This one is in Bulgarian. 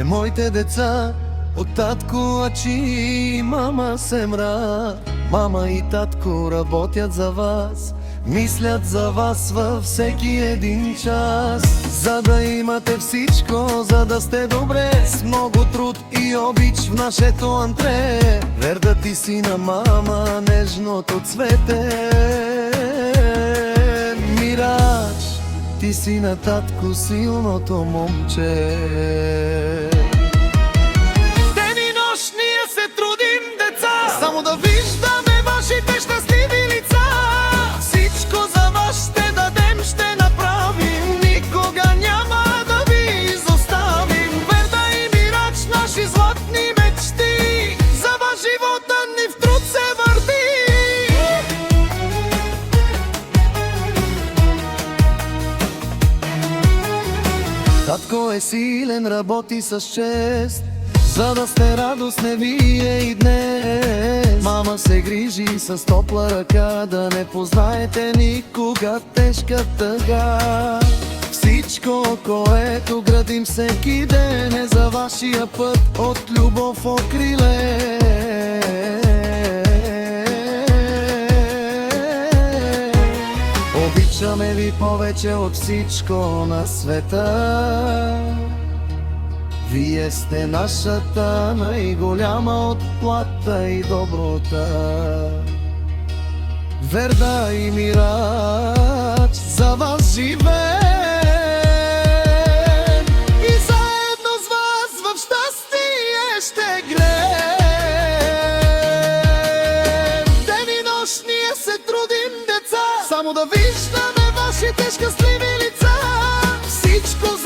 моите деца, от татко Ачи и мама Семра. Мама и татко работят за вас, мислят за вас във всеки един час. За да имате всичко, за да сте добре, с много труд и обич в нашето антре. Верда, ти си на мама нежното цвете. Мирач, ти си на татко силното момче. Ден и нощ ние се трудим, деца, само да виждаме вашите щастливи лица. Всичко за вас ще дадем, ще направим, никога няма да ви изоставим. Верда и Мирач, наши златни мечти, за вас живота ни в труд се върти. Татко е силен, работи с чест, за да сте радостни вие и днес. Мама се грижи с топла ръка, да не познаете никога тежка тъга. Всичко, което градим всеки ден, е за вашия път от любов окриле. Обичаме ви повече от всичко на света. Вие сте нашата най-голяма отплата и доброта. Верда и Мирач, за вас живеем и заедно с вас в щастие ще греем. Ден и нощ ние се трудим, деца, само да виждаме вашите щастливи лица. Всичко